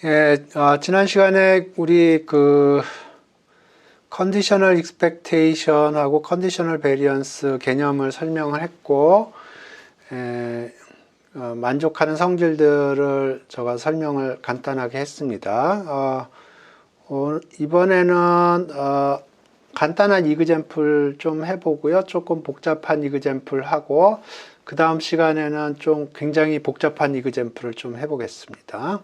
예, 지난 시간에 우리 컨디셔널 익스펙테이션하고 컨디셔널 베리언스 개념을 설명을 했고, 만족하는 성질들을 제가 설명을 간단하게 했습니다. 이번에는 간단한 이그젬플 좀 해보고요. 조금 복잡한 이그젬플 하고, 그 다음 시간에는 좀 굉장히 복잡한 이그젬플을 좀 해보겠습니다.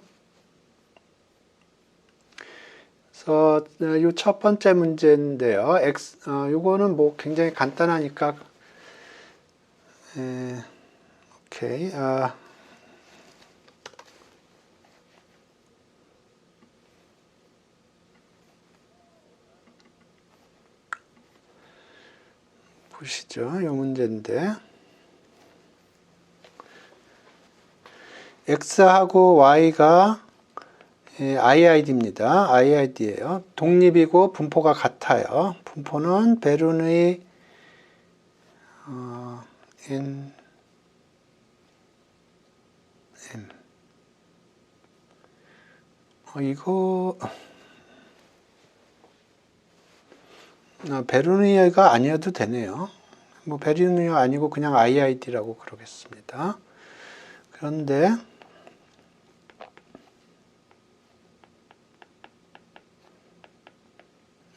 그래서 이 첫 번째 문제인데요. 요거는 뭐 굉장히 간단하니까 오케이. 보시죠. 이 문제인데 x하고 y가 IID입니다. IID예요. 독립이고 분포가 같아요. 분포는 베르누이 N M. 이거 베르누이가 아니어도 되네요. 뭐 베르누이 아니고 그냥 IID라고 그러겠습니다. 그런데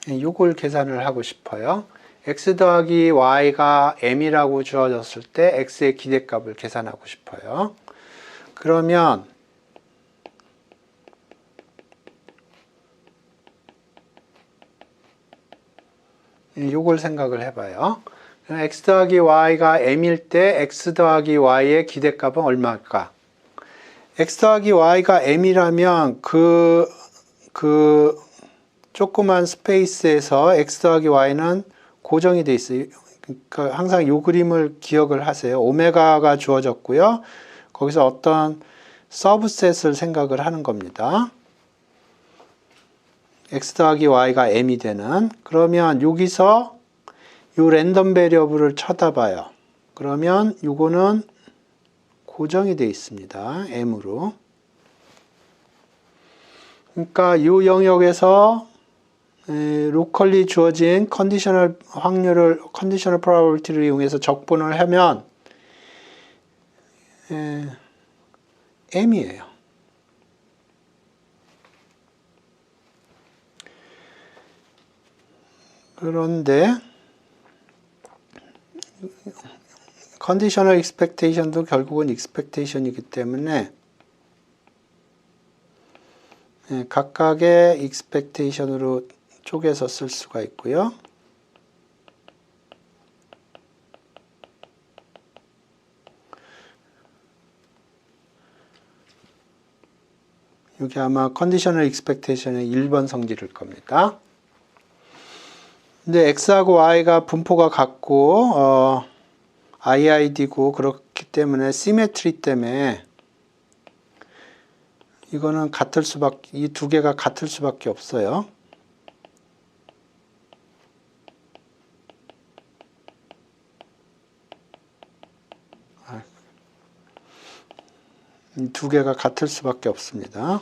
이걸 계산을 하고 싶어요. x 더하기 y가 m이라고 주어졌을 때 x의 기대값을 계산하고 싶어요. 그러면 이걸 생각을 해봐요. x 더하기 y가 m일 때 x 더하기 y의 기대값은 얼마일까? x 더하기 y가 m이라면 그 조그만 스페이스에서 x 더하기 y는 고정이 돼 있어요. 그러니까 항상 이 그림을 기억을 하세요. 오메가가 주어졌고요. 거기서 어떤 서브셋을 생각을 하는 겁니다. x 더하기 y가 m이 되는. 그러면 여기서 이 랜덤 베리어블을 쳐다봐요. 그러면 이거는 고정이 돼 있습니다. m으로. 그러니까 이 영역에서 로컬리 주어진 컨디셔널 확률을 컨디셔널 프로바빌티를 이용해서 적분을 하면 m이에요. 그런데 컨디셔널 익스펙테이션도 결국은 익스펙테이션이기 때문에 각각의 익스펙테이션으로 쪼개서 쓸 수가 있고요. 이게 아마 컨디셔널 익스펙테이션의 1번 성질일 겁니다. 근데 x하고 y가 분포가 같고 IID고 그렇기 때문에 시메트리 때문에 이거는 같을 수밖에, 이 두 개가 같을 수밖에 없어요. 이 두 개가 같을 수밖에 없습니다.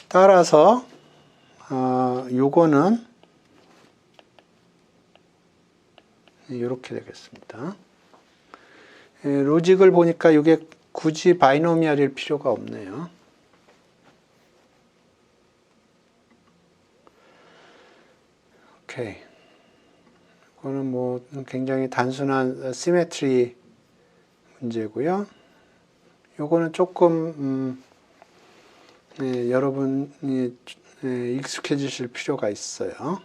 따라서 요거는 이렇게 되겠습니다. 로직을 보니까 이게 굳이 바이노미얼일 필요가 없네요. 오케이. 이거는 뭐 굉장히 단순한 시메트리 문제고요. 요거는 조금 여러분이 익숙해지실 필요가 있어요.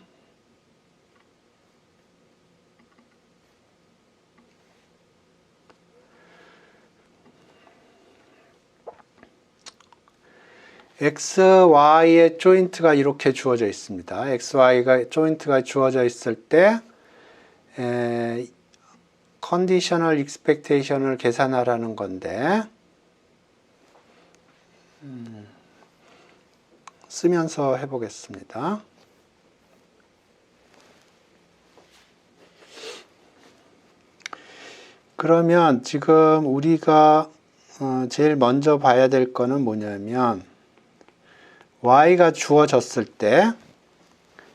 x, y의 조인트가 이렇게 주어져 있습니다. x, y가 조인트가 주어져 있을 때 컨디셔널 익스펙테이션을 계산하라는 건데 쓰면서 해보겠습니다. 그러면 지금 우리가 제일 먼저 봐야 될 거는 뭐냐면 y가 주어졌을 때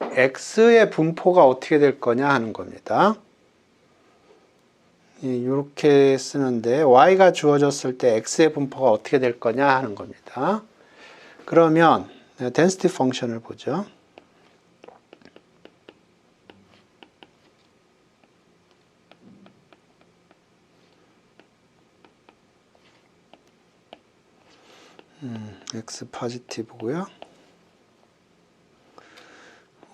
x의 분포가 어떻게 될 거냐 하는 겁니다. 이렇게 쓰는데 y가 주어졌을 때 x의 분포가 어떻게 될 거냐 하는 겁니다. 그러면 density 펑션을 보죠. x 포지티브고요.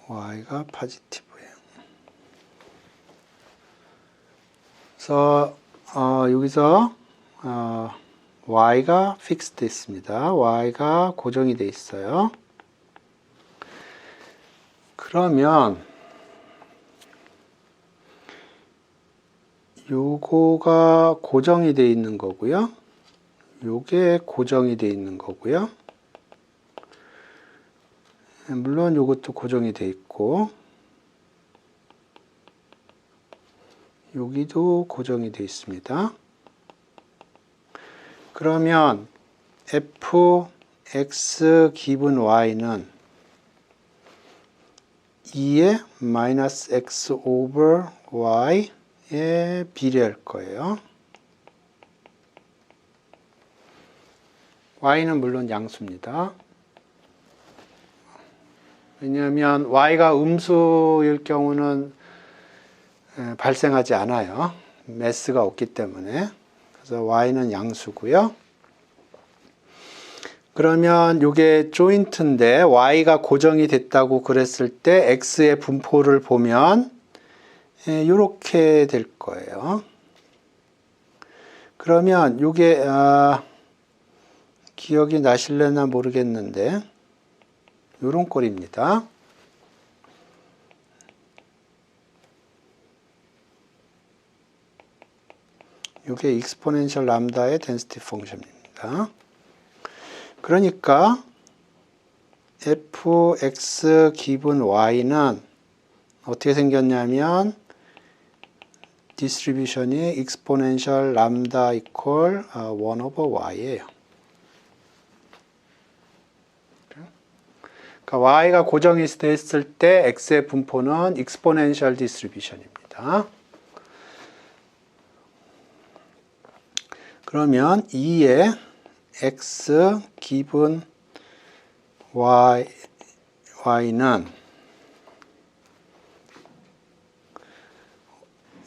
y가 포지티브예요. 그래서 여기서 y가 fixed 있습니다. y가 고정이 돼 있어요. 그러면 요거가 고정이 돼 있는 거고요. 요게 고정이 돼 있는 거고요. 물론 요것도 고정이 돼 있고 여기도 고정이 돼 있습니다. 그러면 fx 기분 y는 2의 마이너스 x 오버 y에 비례할 거예요. y는 물론 양수입니다. 왜냐하면 y가 음수일 경우는 발생하지 않아요. 매스가 없기 때문에. 그래서 y는 양수고요. 그러면 이게 조인트인데 y가 고정이 됐다고 그랬을 때 x의 분포를 보면 이렇게 될 거예요. 그러면 이게 기억이 나실래나 모르겠는데 이런 꼴입니다. 이게 익스포넨셜 람다의 덴시티 펑션입니다. 그러니까 fx 기분 y는 어떻게 생겼냐면 디스트리뷰션이 익스포넨셜 람다 이퀄 1 오버 y예요. 그러니까 y가 고정이 됐을 때 x의 분포는 익스포넨셜 디스트리뷰션입니다. 그러면 2의 x 기분 y는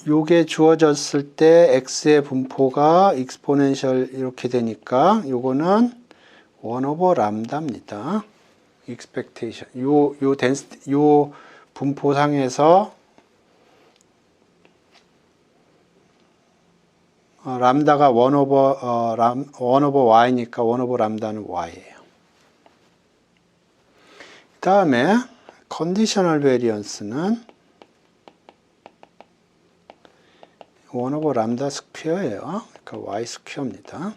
요게 주어졌을 때 x의 분포가 익스포넨셜 이렇게 되니까 요거는 1 오버 람다입니다. expectation. 요 분포상에서 람다가 1 오버 y니까 1 오버 람다는 y예요. 그 다음에 컨디셔널 베리언스는 1 오버 람다 스퀘어예요. 그러니까 y 스퀘어입니다.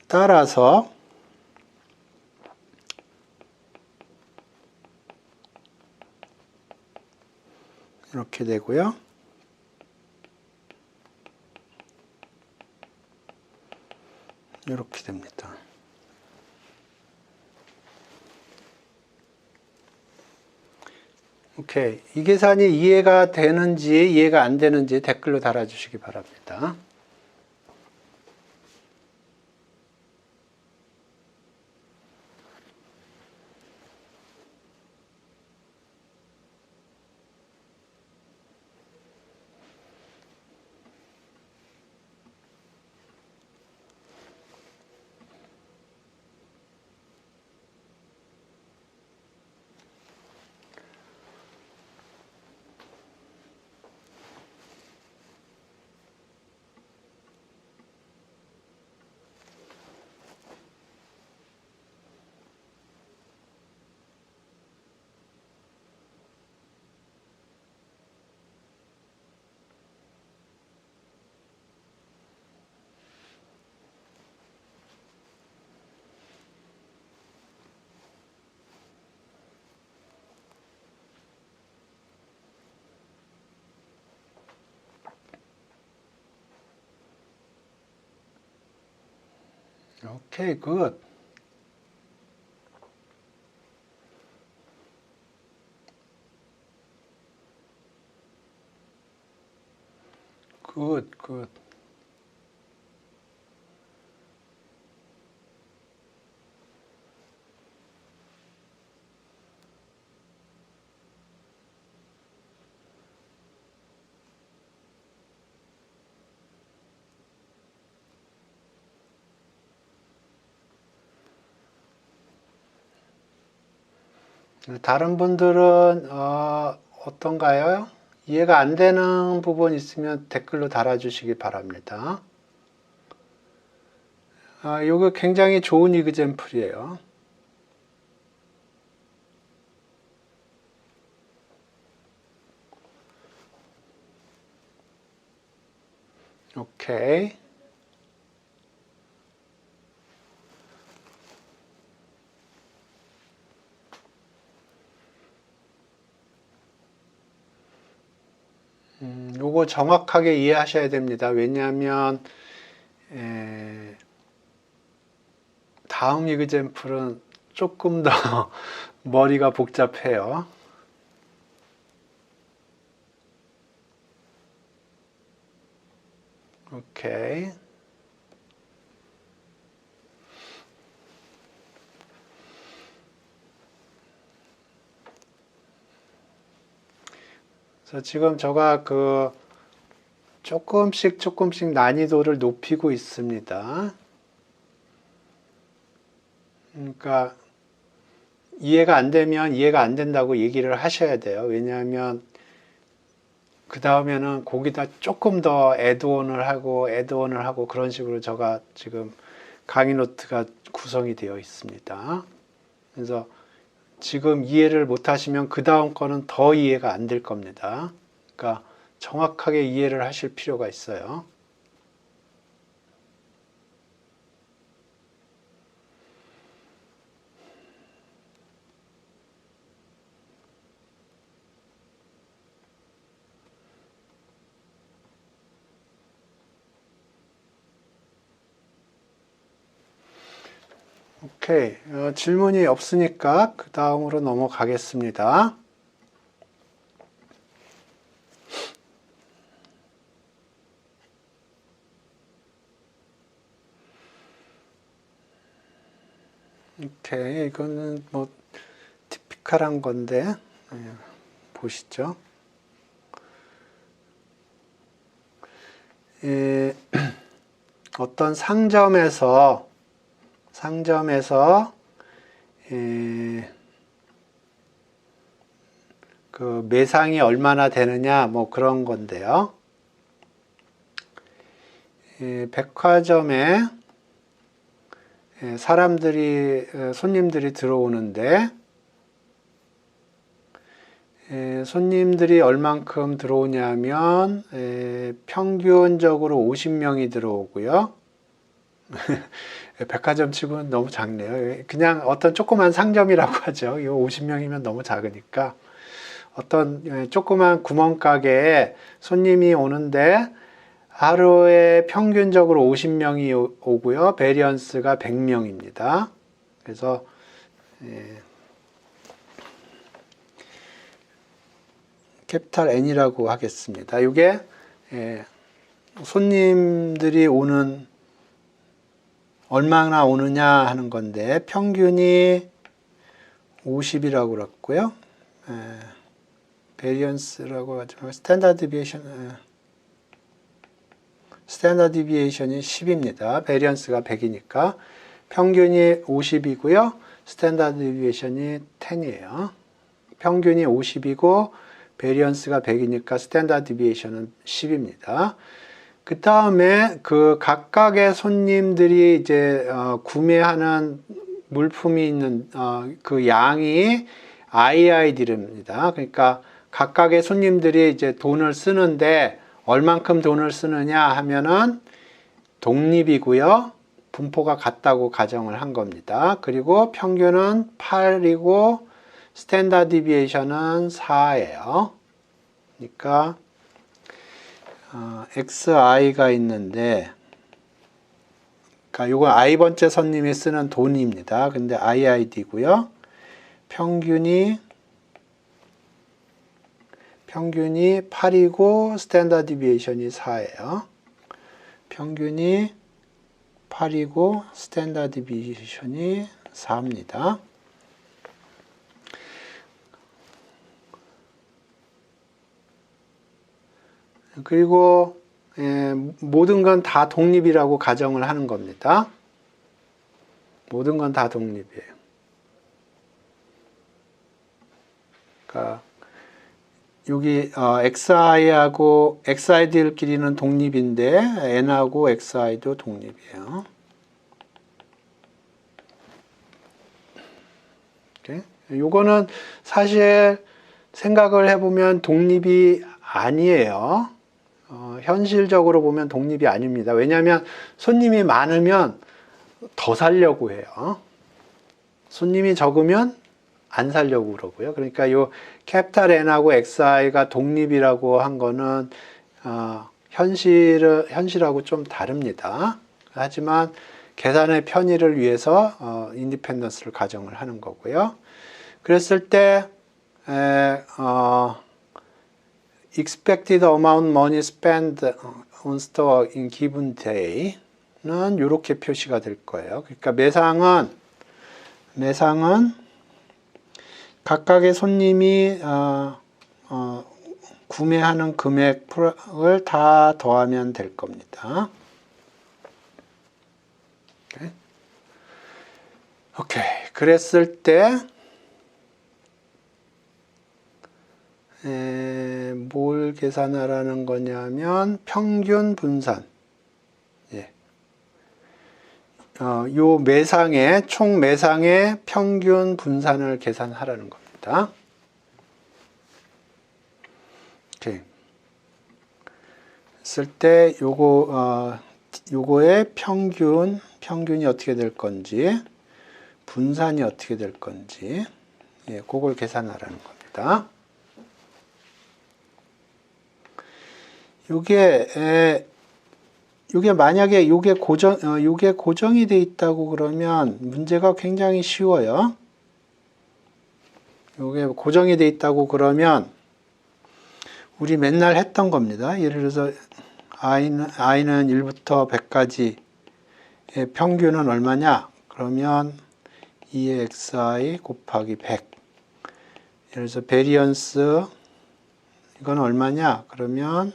따라서 이렇게 되고요. 이렇게 됩니다. 오케이. 이 계산이 이해가 되는지 이해가 안 되는지 댓글로 달아주시기 바랍니다. 오케이, 굿. 굿, 굿. 다른 분들은 어떤가요? 이해가 안 되는 부분 있으면 댓글로 달아주시기 바랍니다. 이거 굉장히 좋은 이그젬플이에요. 오케이. 요거 정확하게 이해하셔야 됩니다. 왜냐하면 다음 이그젬플은 조금 더 머리가 복잡해요. 오케이. 그래서 지금 제가 조금씩 난이도를 높이고 있습니다. 그러니까 이해가 안 되면 이해가 안 된다고 얘기를 하셔야 돼요. 왜냐하면 그 다음에는 거기다 조금 더 애드온을 하고 그런 식으로 제가 지금 강의 노트가 구성이 되어 있습니다. 그래서 지금 이해를 못 하시면 그 다음 거는 더 이해가 안 될 겁니다. 그러니까 정확하게 이해를 하실 필요가 있어요. 오케이. 질문이 없으니까 그 다음으로 넘어가겠습니다. 오케이. 이거는 뭐 티피컬한 건데 보시죠. 어떤 상점에서 그 매상이 얼마나 되느냐 뭐 그런 건데요. 백화점에 손님들이 들어오는데 손님들이 얼만큼 들어오냐면 평균적으로 50명이 들어오고요. 백화점 치고는 너무 작네요. 그냥 어떤 조그만 상점이라고 하죠. 이거 50명이면 너무 작으니까. 어떤 조그만 구멍가게에 손님이 오는데 하루에 평균적으로 50명이 오고요. 베리언스가 100명입니다. 그래서 캐피탈 N이라고 하겠습니다. 이게 손님들이 얼마나 오느냐 하는 건데 평균이 50이라고 그랬고요. 베리언스라고 하지만 스탠다드 디비에이션이 10입니다. 베리언스가 100이니까 평균이 50이고요. 스탠다드 디비에이션이 10이에요. 평균이 50이고 베리언스가 100이니까 스탠다드 디비에이션은 10입니다. 그 다음에 그 각각의 손님들이 이제 구매하는 물품이 있는 그 양이 IID입니다. 그러니까 각각의 손님들이 이제 돈을 쓰는데 얼만큼 돈을 쓰느냐 하면은 독립이고요. 분포가 같다고 가정을 한 겁니다. 그리고 평균은 8이고 스탠다드 디비에이션은 4예요. 그러니까 XI가 있는데 그러니까 요건 i번째 손님이 쓰는 돈입니다. 근데 IID고요. 평균이 8이고 스탠다드 디비에이션이 4예요. 평균이 8이고 스탠다드 디비에이션이 4입니다. 그리고 모든 건 다 독립이라고 가정을 하는 겁니다. 모든 건 다 독립이에요. 그러니까 여기 XI하고 XI들끼리는 독립인데 N하고 XI도 독립이에요. 이렇게. 요거는 사실 생각을 해보면 독립이 아니에요. 현실적으로 보면 독립이 아닙니다. 왜냐하면 손님이 많으면 더 살려고 해요. 손님이 적으면 안 살려고 그러고요. 그러니까 요 캐피탈 N하고 XI가 독립이라고 한 거는 현실하고 좀 다릅니다. 하지만 계산의 편의를 위해서 인디펜던스를 가정을 하는 거고요. 그랬을 때 expected amount money spent on store in given day는 이렇게 표시가 될 거예요. 그러니까 매상은 각각의 손님이 구매하는 금액을 다 더하면 될 겁니다. 오케이. 그랬을 때 뭘 계산하라는 거냐면 평균 분산. 요 총 매상의 평균 분산을 계산하라는 겁니다. 오케이. 했을 때 요거의 평균이 어떻게 될 건지, 분산이 어떻게 될 건지, 그걸 계산하라는 겁니다. 요게 만약에 요게 고정이 돼 있다고 그러면 문제가 굉장히 쉬워요. 요게 고정이 돼 있다고 그러면 우리 맨날 했던 겁니다. 예를 들어서 i는 1부터 100까지의 평균은 얼마냐? 그러면 2의 xi 곱하기 100. 예를 들어서 베리언스 이건 얼마냐? 그러면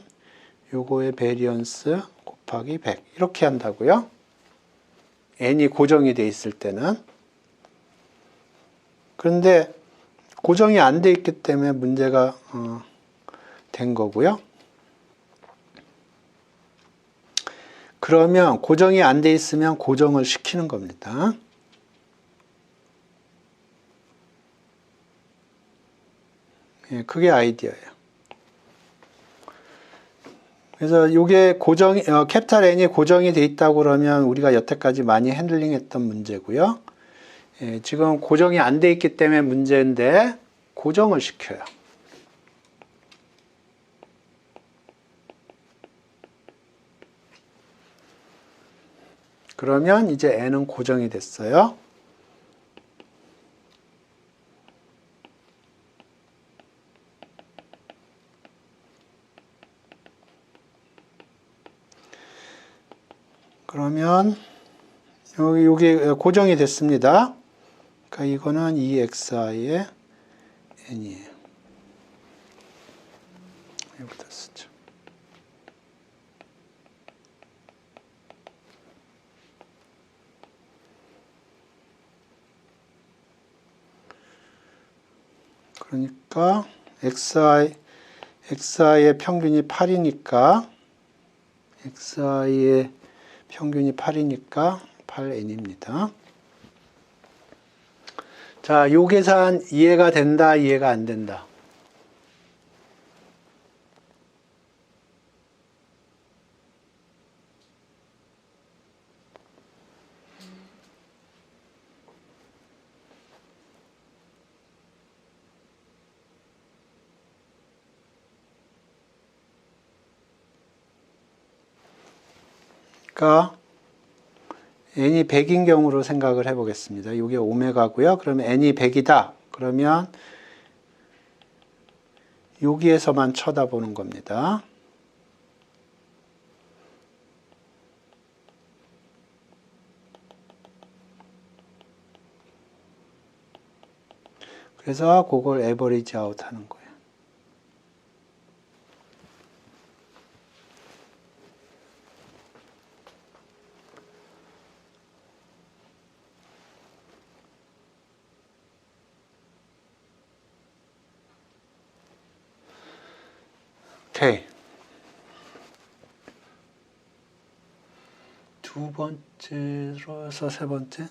요거의 베리언스 곱하기 100 이렇게 한다고요. n이 고정이 돼 있을 때는. 그런데 고정이 안 돼 있기 때문에 문제가 된 거고요. 그러면 고정이 안 돼 있으면 고정을 시키는 겁니다. 그게 아이디어예요. 그래서 이게 캐피탈 N이 고정이 돼 있다고 그러면 우리가 여태까지 많이 핸들링했던 문제고요. 지금 고정이 안 돼 있기 때문에 문제인데 고정을 시켜요. 그러면 이제 N은 고정이 됐어요. 그러면 여기 고정이 됐습니다. 그러니까 이거는 2xi의 n이에요. 여기다 쓰죠. 그러니까 xi의 평균이 8이니까 xi의 평균이 8이니까 8n입니다. 자, 요 계산 이해가 된다, 이해가 안 된다? 그러니까 n이 100인 경우로 생각을 해 보겠습니다. 이게 오메가고요. 그러면 n이 100이다. 그러면 여기에서만 쳐다보는 겁니다. 그래서 그걸 에버리지 아웃 하는 거예요. 오케이. 두 번째로서 세 번째.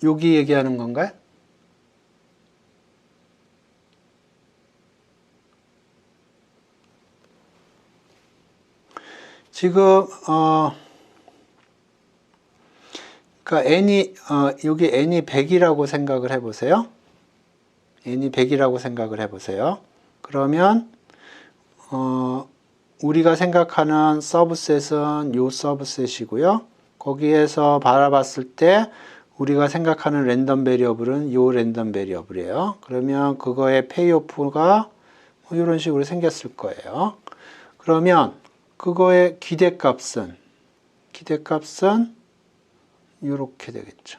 여기 얘기하는 건가요? 지금 그러니까 여기 n이 100이라고 생각을 해보세요. n이 100이라고 생각을 해보세요. 그러면 우리가 생각하는 서브셋은 요 서브셋이고요. 거기에서 바라봤을 때 우리가 생각하는 랜덤 베리어블은 요 랜덤 베리어블이에요. 그러면 그거의 페이오프가 뭐 이런 식으로 생겼을 거예요. 그러면 그거의 기대값은 이렇게 되겠죠.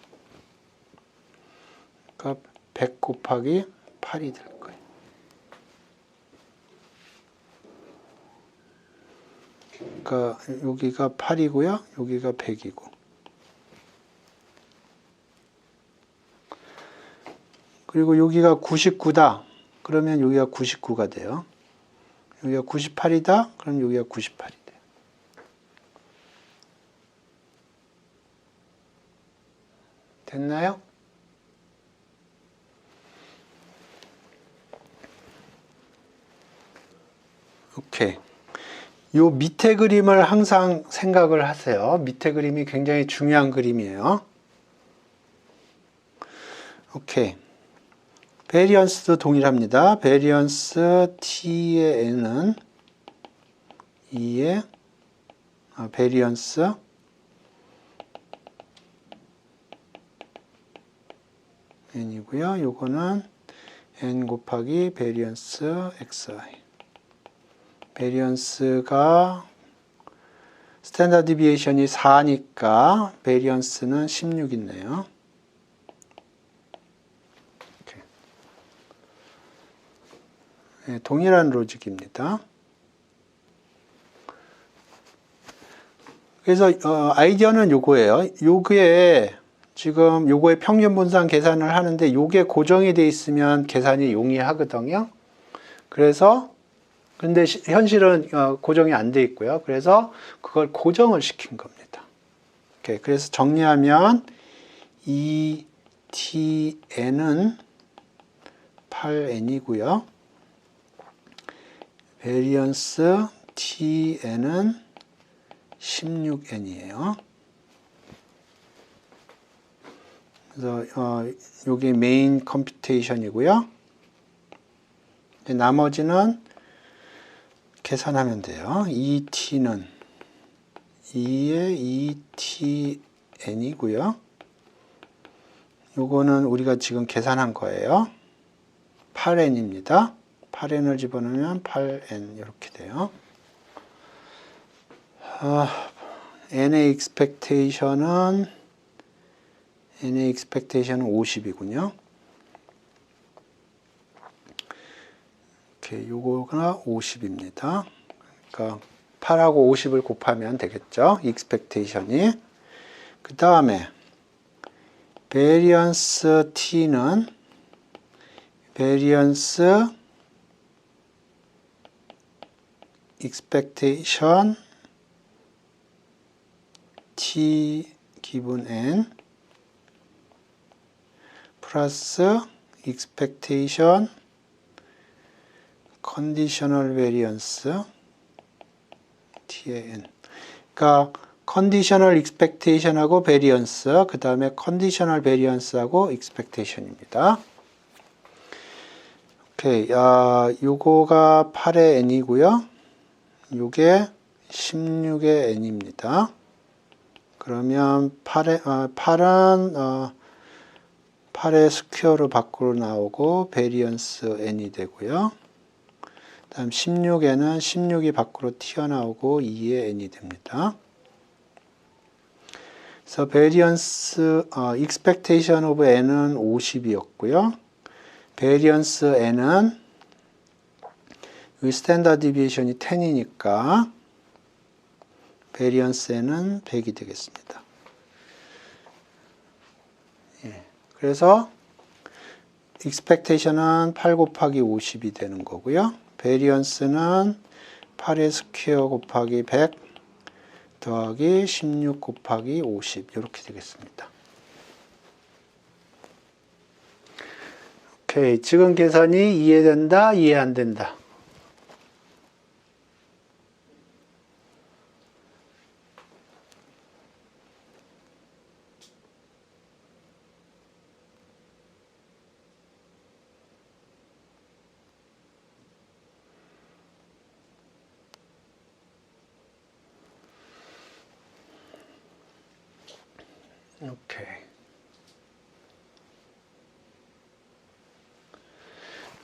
그러니까 100 곱하기 8이 될 거예요. 그러니까 여기가 8이고요. 여기가 100이고. 그리고 여기가 99다. 그러면 여기가 99가 돼요. 여기가 98이다. 그럼 여기가 98이 돼요. 됐나요? 오케이. 요 밑에 그림을 항상 생각을 하세요. 밑에 그림이 굉장히 중요한 그림이에요. 오케이. 베리언스도 동일합니다. 베리언스 t의 n은 2의 베리언스 n이고요. 요거는 n 곱하기 베리언스 xi. 베리언스가 스탠다드 디비에이션이 4니까 베리언스는 16 있네요. 네, 동일한 로직입니다. 그래서 아이디어는 요거예요. 요게 지금 요거의 평균 분산 계산을 하는데 요게 고정이 돼 있으면 계산이 용이하거든요. 그래서 근데 현실은 고정이 안 돼 있고요. 그래서 그걸 고정을 시킨 겁니다. 오케이, 그래서 정리하면 ETN은 8N이고요. 베리언스 TN은 16N이에요. 그래서 여기 메인 컴퓨테이션이고요. 나머지는 계산하면 돼요. ET는 2의 ETN이고요. 요거는 우리가 지금 계산한 거예요. 8N입니다. 8N을 집어넣으면 8N 이렇게 돼요. N의 expectation은 50이군요. 이렇게 요거가 50입니다. 그러니까 8하고 50을 곱하면 되겠죠. expectation이. 그 다음에 variance t는 variance expectation t 기분 n 플러스 expectation conditional variance t의 n. 그러니까 conditional expectation하고 variance, 그 다음에 conditional variance하고 expectation입니다. 오케이, 요거가 8의 n이고요. 요게 16의 n입니다. 그러면 8의 스퀘어로 밖으로 나오고 베리언스 n이 되고요. 다음 16에는 16이 밖으로 튀어나오고 2의 n이 됩니다. 그래서 베리언스 expectation of n은 50이었고요. 베리언스 n은 이 스탠다드 디비에이션이 10이니까 베리언스 n은 100이 되겠습니다. 예, 그래서 expectation은 8 곱하기 50이 되는 거고요. 베리언스는 8의 스퀘어 곱하기 100 더하기 16 곱하기 50 이렇게 되겠습니다. 오케이, 지금 계산이 이해된다, 이해 안 된다?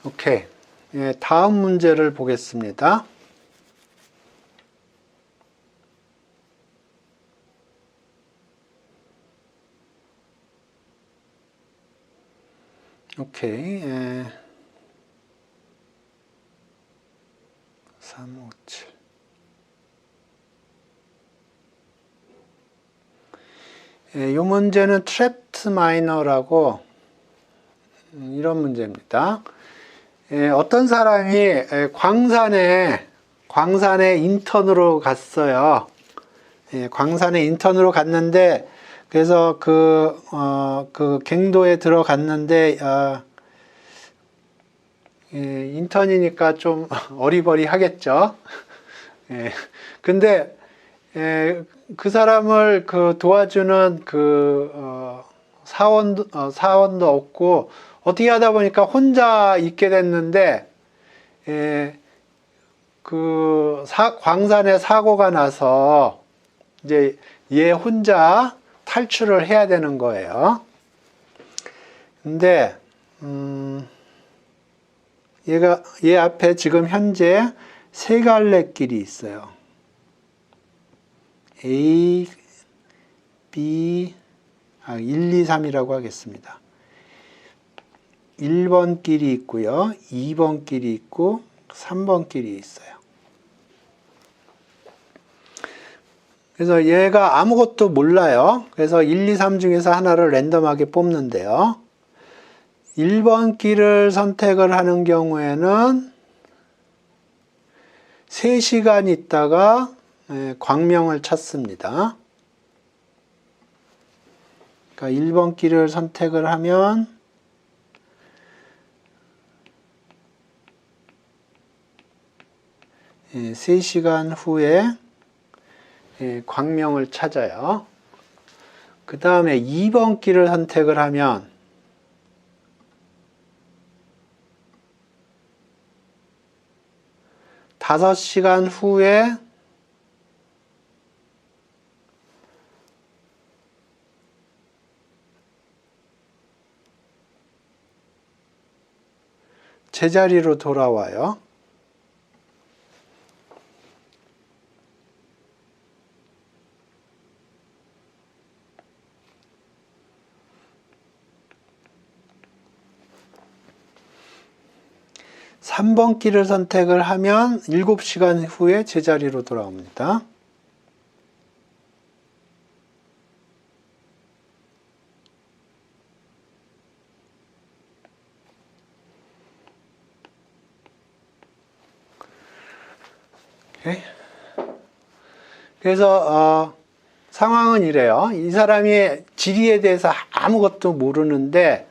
오케이. 예, 다음 문제를 보겠습니다. 오케이. 3, 5, 7. 이 문제는 트랩트 마이너라고 이런 문제입니다. 어떤 사람이 광산에 인턴으로 갔어요. 광산에 인턴으로 갔는데 그래서 그 갱도에 들어갔는데 인턴이니까 좀 어리버리하겠죠. 근데 그 사람을 도와주는 사원도 없고 어떻게 하다 보니까 혼자 있게 됐는데 광산에 사고가 나서 이제 얘 혼자 탈출을 해야 되는 거예요. 근데 얘 앞에 지금 현재 세 갈래 길이 있어요. A, B, 1, 2, 3이라고 하겠습니다. 1번 길이 있고요. 2번 길이 있고 3번 길이 있어요. 그래서 얘가 아무것도 몰라요. 그래서 1, 2, 3 중에서 하나를 랜덤하게 뽑는데요. 1번 길을 선택을 하는 경우에는 3시간 있다가 광명을 찾습니다. 그러니까 1번 길을 선택을 하면 3시간 후에 광명을 찾아요. 그 다음에 2번 길을 선택을 하면 5시간 후에 제자리로 돌아와요. 삼 번 길을 선택을 하면 7시간 후에 제자리로 돌아옵니다. 오케이. 그래서 상황은 이래요. 이 사람이 지리에 대해서 아무것도 모르는데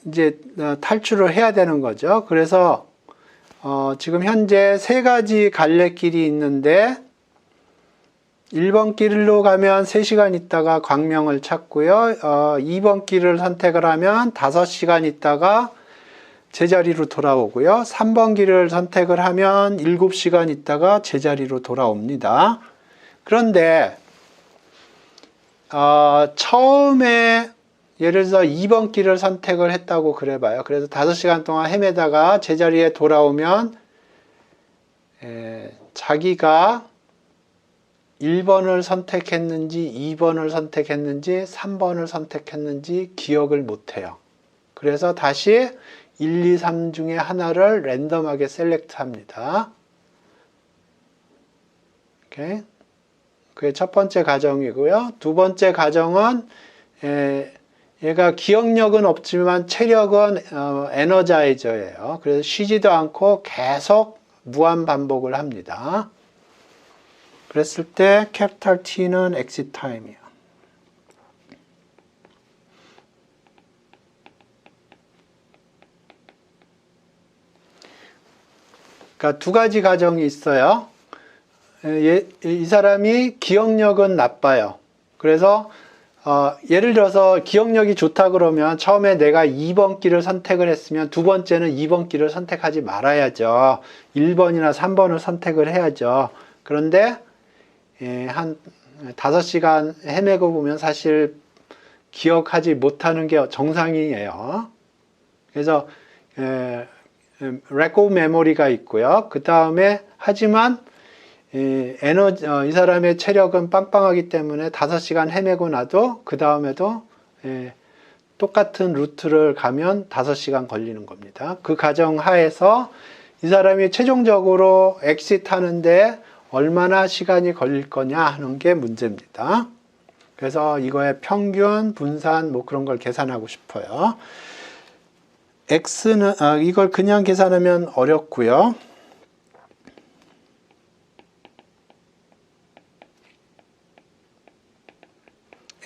이제 탈출을 해야 되는 거죠. 그래서 지금 현재 3가지 갈래길이 있는데 1번 길로 가면 3시간 있다가 광명을 찾고요. 2번 길을 선택을 하면 5시간 있다가 제자리로 돌아오고요. 3번 길을 선택을 하면 7시간 있다가 제자리로 돌아옵니다. 그런데 처음에 예를 들어서 2번 길을 선택을 했다고 그래봐요. 그래서 5시간 동안 헤매다가 제자리에 돌아오면 자기가 1번을 선택했는지 2번을 선택했는지 3번을 선택했는지 기억을 못해요. 그래서 다시 1, 2, 3 중에 하나를 랜덤하게 셀렉트 합니다. 오케이. 그게 첫 번째 과정이고요. 두 번째 과정은 얘가 기억력은 없지만 체력은 에너자이저예요. 그래서 쉬지도 않고 계속 무한 반복을 합니다. 그랬을 때 캐피탈 T는 exit time이에요. 그러니까 두 가지 과정이 있어요. 이 사람이 기억력은 나빠요. 그래서 예를 들어서 기억력이 좋다 그러면 처음에 내가 2번 길을 선택을 했으면 두 번째는 2번 길을 선택하지 말아야죠. 1번이나 3번을 선택을 해야죠. 그런데 한 5시간 헤매고 보면 사실 기억하지 못하는 게 정상이에요. 그래서 레코 메모리가 있고요. 그 다음에 하지만 이 사람의 체력은 빵빵하기 때문에 5시간 헤매고 나도 그 다음에도 똑같은 루트를 가면 5시간 걸리는 겁니다. 그 가정 하에서 이 사람이 최종적으로 엑시트 하는데 얼마나 시간이 걸릴 거냐 하는 게 문제입니다. 그래서 이거의 평균, 분산 뭐 그런 걸 계산하고 싶어요. X는 이걸 그냥 계산하면 어렵고요.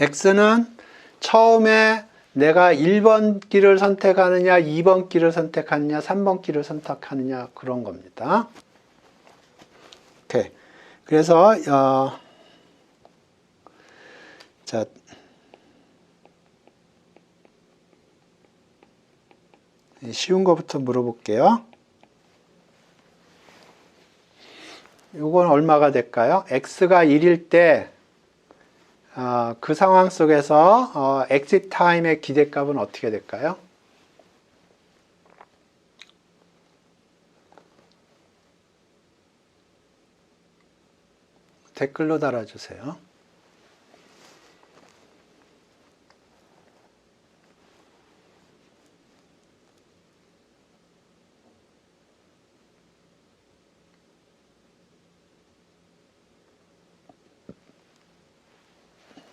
X는 처음에 내가 1번 길을 선택하느냐, 2번 길을 선택하느냐, 3번 길을 선택하느냐 그런 겁니다. 오케이. 그래서 자 쉬운 거부터 물어볼게요. 이건 얼마가 될까요? X가 1일 때 그 상황 속에서 exit time의 기대값은 어떻게 될까요? 댓글로 달아주세요.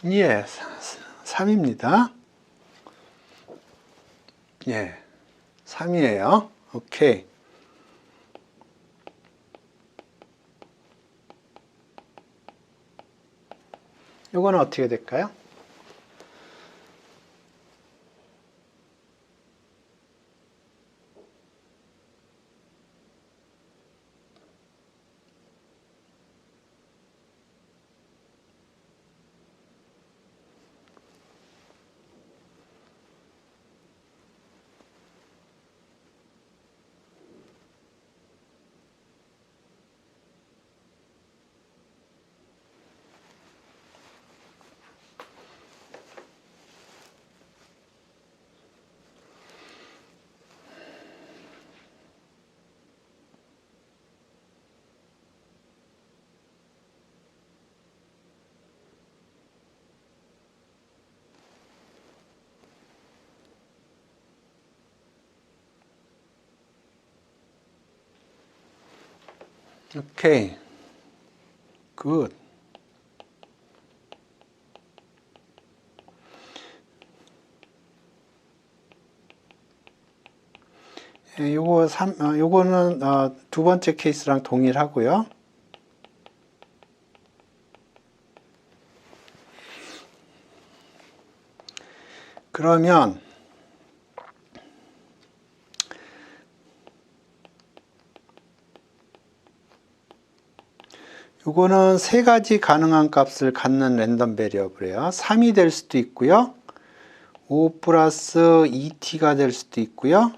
예, 3입니다. 예, 3이에요. 오케이. 이거는 어떻게 될까요? 오케이. 굿. 요거는 두 번째 케이스랑 동일하고요. 그러면 요거는 세 가지 가능한 값을 갖는 랜덤 베리어블이에요. 3이 될 수도 있고요. 5 플러스 2t가 될 수도 있고요.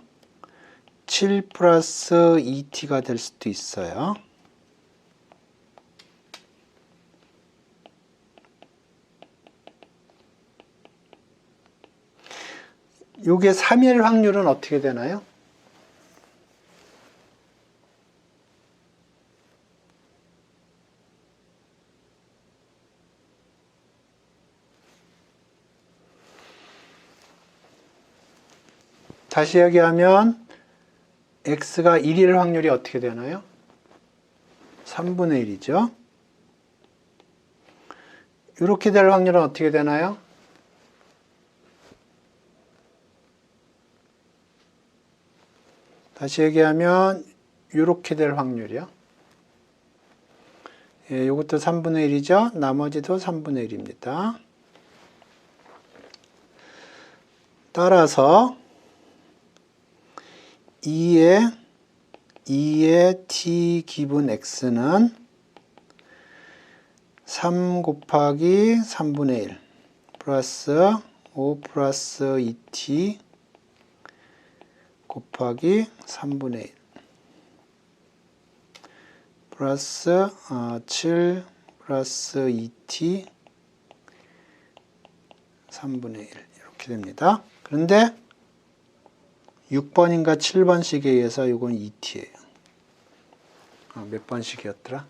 7 플러스 2t가 될 수도 있어요. 요게 3일 확률은 어떻게 되나요? 다시 얘기하면 x가 1일 확률이 어떻게 되나요? 3분의 1이죠. 이렇게 될 확률은 어떻게 되나요? 다시 얘기하면 이렇게 될 확률이요. 예, 이것도 3분의 1이죠. 나머지도 3분의 1입니다. 따라서 2의 t 기분 x는 3 곱하기 3분의 1 플러스 5 플러스 2t 곱하기 3분의 1 플러스 7 플러스 2t 3분의 1 이렇게 됩니다. 그런데 6번인가 7번식에 의해서 이건 2t예요. 몇 번식이었더라?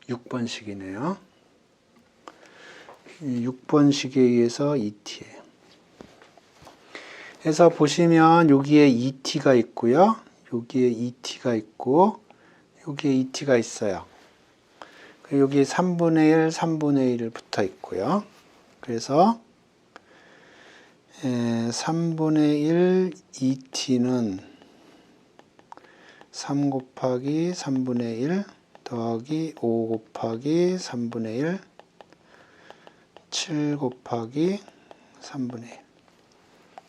6번식이네요. 6번식에 의해서 2t예요. 그래서 보시면 여기에 2t가 있고요. 여기에 2t가 있고 여기에 2t가 있어요. 여기 3분의 1, 3분의 1 붙어 있고요. 그래서 3분의 1 2t는 3 곱하기 3분의 1 더하기 5 곱하기 3분의 1 7 곱하기 3분의 1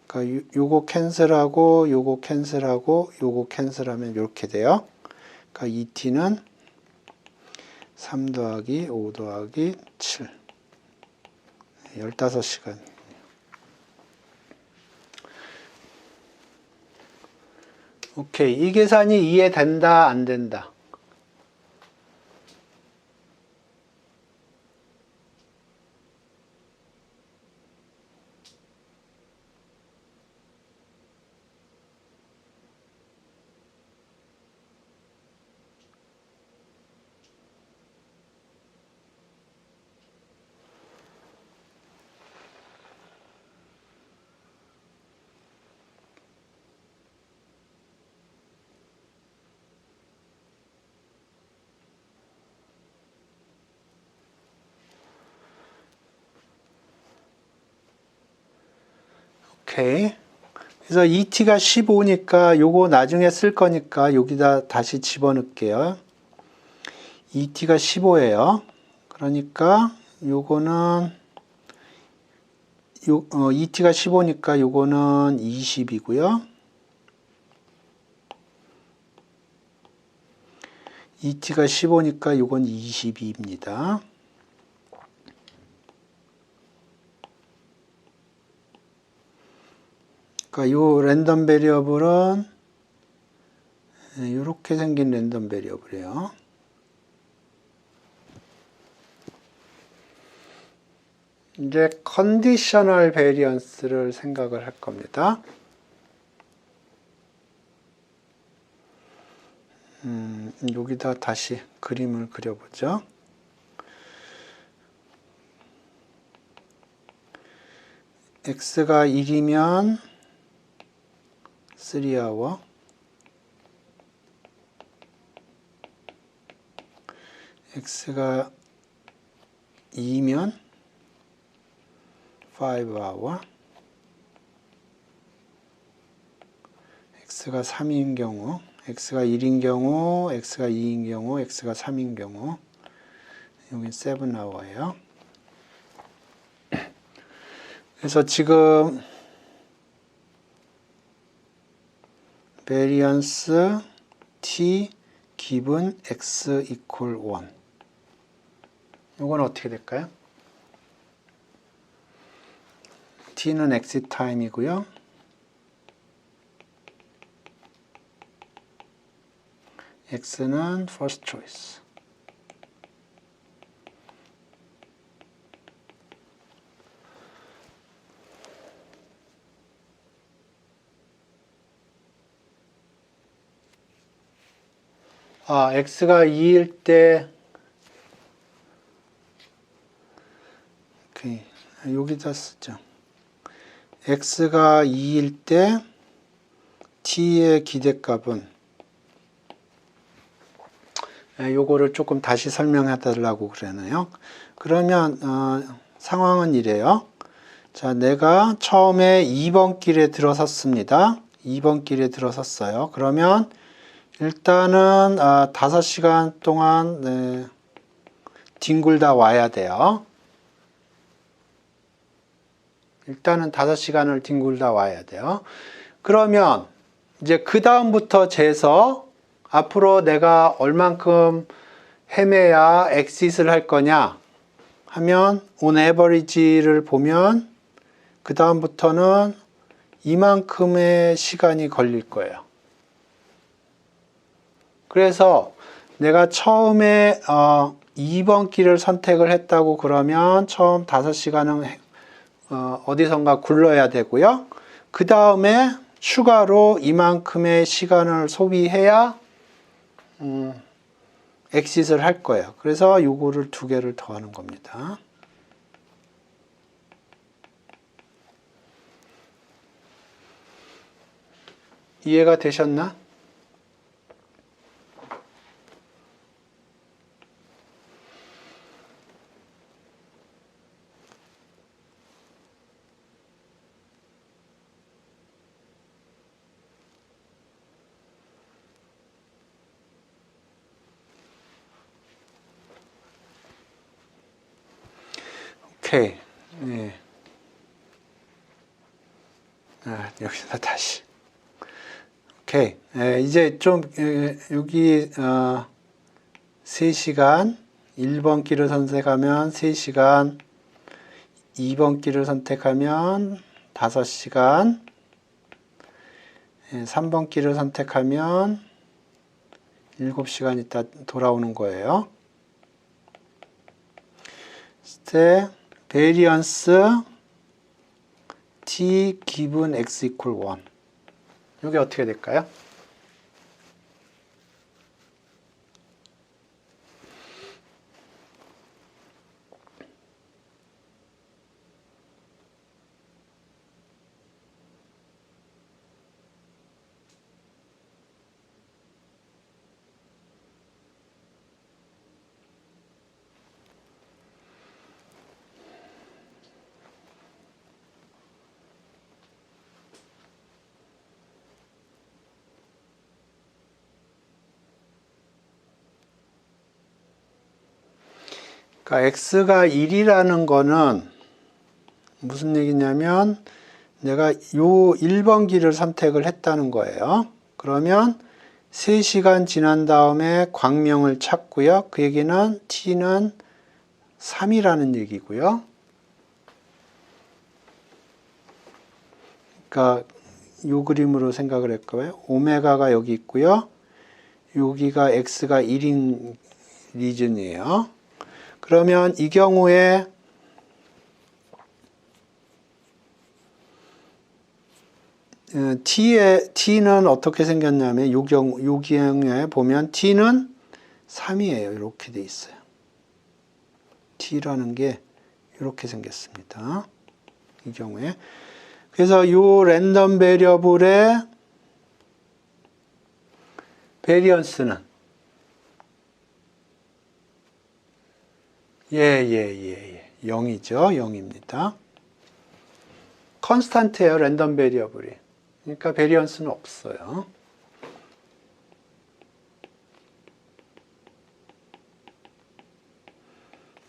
그러니까 요거 캔슬하고 요거 캔슬하고 요거 캔슬하면 이렇게 돼요. 그러니까 2t는 3 더하기 5 더하기 7 15시간. 오케이. 이 계산이 이해된다, 안 된다? 오케이. 그래서 2t가 15니까 요거 나중에 쓸 거니까 여기다 다시 집어넣을게요. 2t가 15예요. 그러니까 요거는 2t가 15니까 요거는 20이고요. 2t가 15니까 요건 22입니다. 그러니까 요 랜덤 베리어블은 이렇게 생긴 랜덤 베리어블이에요. 이제 컨디셔널 베리언스를 생각을 할 겁니다. 여기다 다시 그림을 그려보죠. x가 1이면 3hour, x가 2면 5hour, x가 3인 경우, x가 1인 경우, x가 2인 경우, x가 3인 경우, 여기 7hour예요. 그래서 지금 variance t 기분 x equal 1. 이건 어떻게 될까요? t는 exit time이고요. x는 first choice. x가 2일 때 오케이. 여기다 쓰죠. x가 2일 때 t의 기대값은 요거를 조금 다시 설명해 달라고 그러네요. 그러면 상황은 이래요. 자, 내가 처음에 2번 길에 들어섰습니다. 2번 길에 들어섰어요. 그러면 일단은 5시간 동안 뒹굴다 와야 돼요. 일단은 5시간을 뒹굴다 와야 돼요. 그러면 이제 그 다음부터 재서 앞으로 내가 얼만큼 헤매야 엑싯을 할 거냐 하면 on average를 보면 그 다음부터는 이만큼의 시간이 걸릴 거예요. 그래서 내가 처음에 2번 길을 선택을 했다고 그러면 처음 5시간은 어디선가 굴러야 되고요. 그 다음에 추가로 이만큼의 시간을 소비해야 엑싯을 할 거예요. 그래서 요거를 2개를 더하는 겁니다. 이해가 되셨나? 오케이. 네. 여기서 다시. 오케이. 이제 좀 여기 3시간 1번 길을 선택하면 3시간 2번 길을 선택하면 5시간 3번 길을 선택하면 7시간 있다 돌아오는 거예요. 그때 variance t given x equal 1. 이게 어떻게 될까요? 그러니까 x가 1이라는 거는 무슨 얘기냐면 내가 요 1번 길을 선택을 했다는 거예요. 그러면 3시간 지난 다음에 광명을 찾고요. 그 얘기는 t는 3이라는 얘기고요. 그러니까 요 그림으로 생각을 할 거예요. 오메가가 여기 있고요. 여기가 x가 1인 리즌이에요. 그러면 이 경우에 t는 어떻게 생겼냐면 요 경우에 보면 t는 3이에요. 이렇게 돼 있어요. t라는 게 이렇게 생겼습니다. 이 경우에. 그래서 요 랜덤 베리어블의 베리언스는 0이죠. 0입니다. 컨스탄트예요. 랜덤 베리어블이. 그러니까 베리언스는 없어요.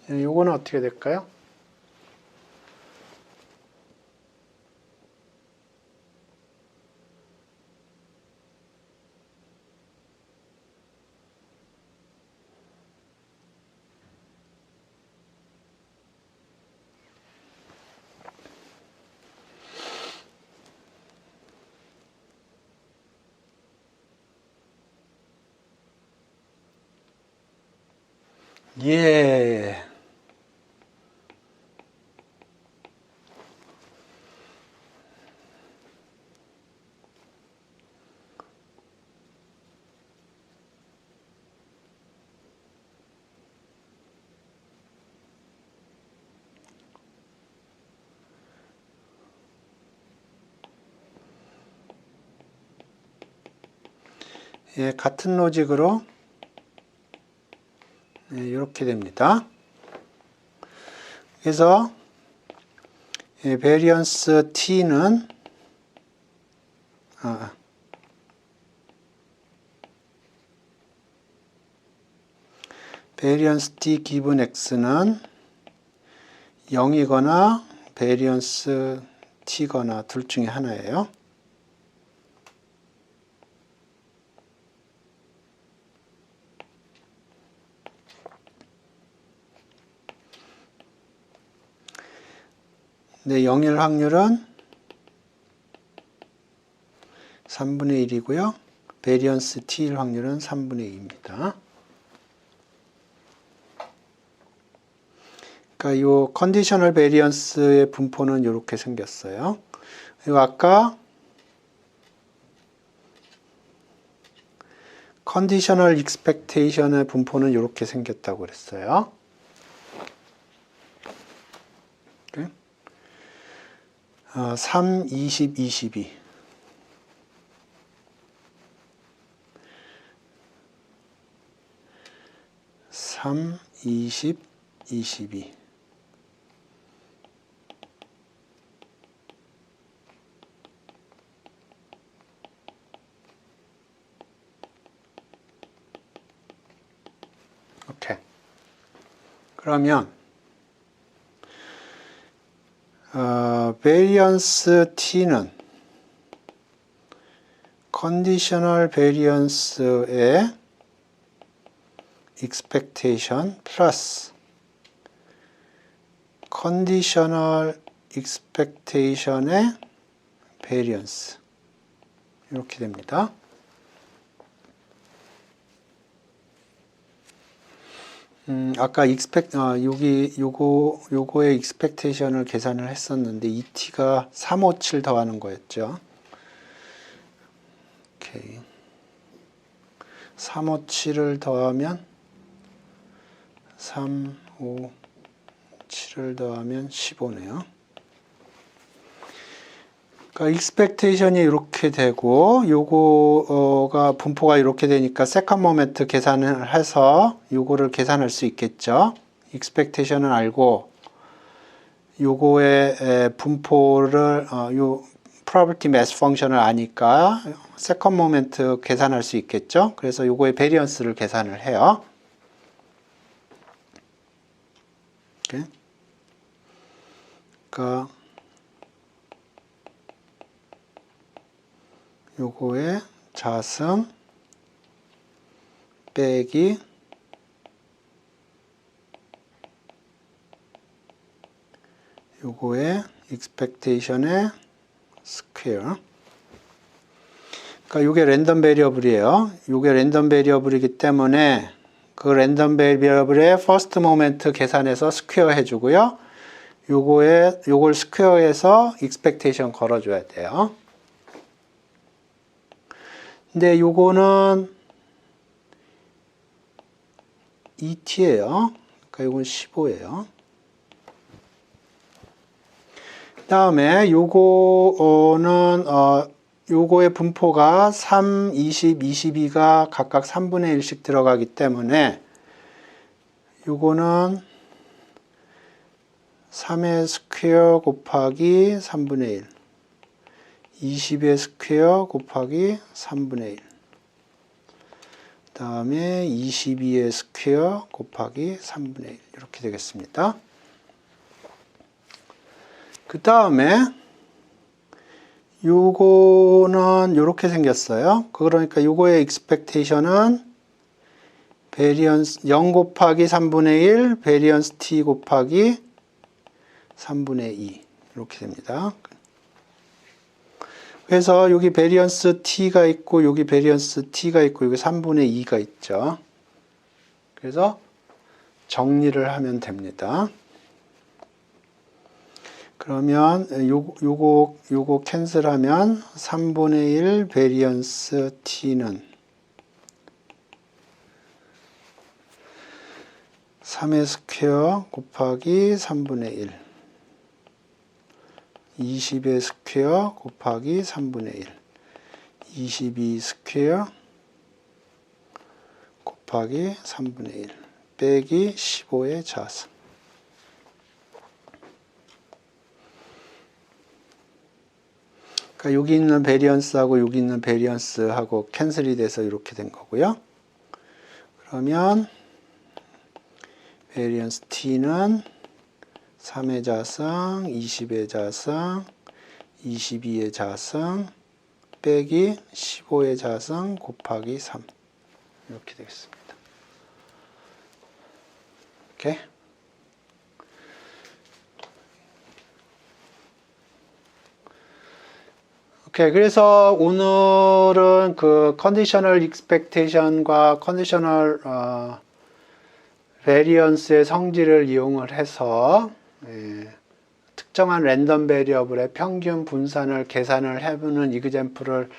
요거는 어떻게 될까요? 예. 예, 같은 로직으로 예, 이렇게 됩니다. 그래서 예, 베리언스 t는 베리언스 t 기분 x는 0이거나 베리언스 t거나 둘 중에 하나예요. 네, 0일 확률은 3분의 1이고요. 베리언스 t일 확률은 3분의 2입니다. 그러니까 이 컨디셔널 베리언스의 분포는 이렇게 생겼어요. 그리고 아까 컨디셔널 익스펙테이션의 분포는 이렇게 생겼다고 그랬어요. 3, 20, 22. 3, 20, 22. 오케이. 그러면 베리언스 t는 컨디셔널 베리언스의 expectation 플러스 컨디셔널 expectation의 variance 이렇게 됩니다. 아까 요거의 expectation을 계산을 했었는데 ET가 357 더하는 거였죠. 오케이. 357을 더하면 3, 5, 7을 더하면 15네요. 그러니까 expectation이 이렇게 되고 요거가 분포가 이렇게 되니까 second moment 계산을 해서 요거를 계산할 수 있겠죠. expectation은 알고 요거의 분포를 요 probability mass function을 아니까 second moment 계산할 수 있겠죠. 그래서 요거의 variance를 계산을 해요. 오케이. 그러니까 요거의 자승 빼기 요거의 expectation의 스퀘어. 그러니까 요게 랜덤 베리어블이에요. 요게 랜덤 베리어블이기 때문에 그 랜덤 베리어블의 first moment 계산해서 스퀘어 해주고요. 요걸 스퀘어해서 expectation 걸어줘야 돼요. 근데 요거는 ET예요. 그러니까 요건 15예요. 다음에 요거는 요거의 분포가 3, 20, 22가 각각 3분의 1씩 들어가기 때문에 요거는 3의 스퀘어 곱하기 3분의 1 20의 스퀘어 곱하기 3분의 1 다음에 22의 스퀘어 곱하기 3분의 1 이렇게 되겠습니다. 그 다음에 요거는 이렇게 생겼어요. 그러니까 요거의 expectation은 variance 0 곱하기 3분의 1 variance t 곱하기 3분의 2 이렇게 됩니다. 그래서 여기 variance t가 있고 여기 variance t가 있고 여기 3분의 2가 있죠. 그래서 정리를 하면 됩니다. 그러면 요거 캔슬하면 3분의 1 베리언스 t는 3의 스퀘어 곱하기 3분의 1 20의 스퀘어 곱하기 3분의 1 22 스퀘어 곱하기 3분의 1 빼기 15의 자승. 그러니까 여기 있는 베리언스하고 여기 있는 베리언스하고 캔슬이 돼서 이렇게 된 거고요. 그러면 베리언스 T는 3의 자승, 20의 자승, 22의 자승 빼기 15의 자승 곱하기 3 이렇게 되겠습니다. 오케이. 오케이. 그래서 오늘은 그 컨디셔널 익스펙테이션과 컨디셔널 베리언스의 성질을 이용을 해서 특정한 랜덤 베리어블의 평균 분산을 계산을 해보는 이그젬플을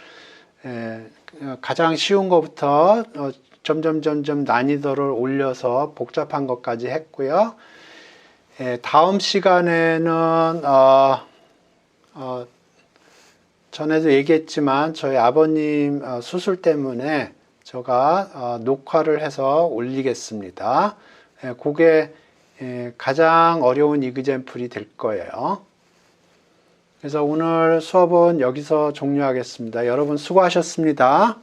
가장 쉬운 것부터 점점 난이도를 올려서 복잡한 것까지 했고요. 다음 시간에는 전에도 얘기했지만 저희 아버님 수술 때문에 제가 녹화를 해서 올리겠습니다. 그게 가장 어려운 이그젬플이 될 거예요. 그래서 오늘 수업은 여기서 종료하겠습니다. 여러분 수고하셨습니다.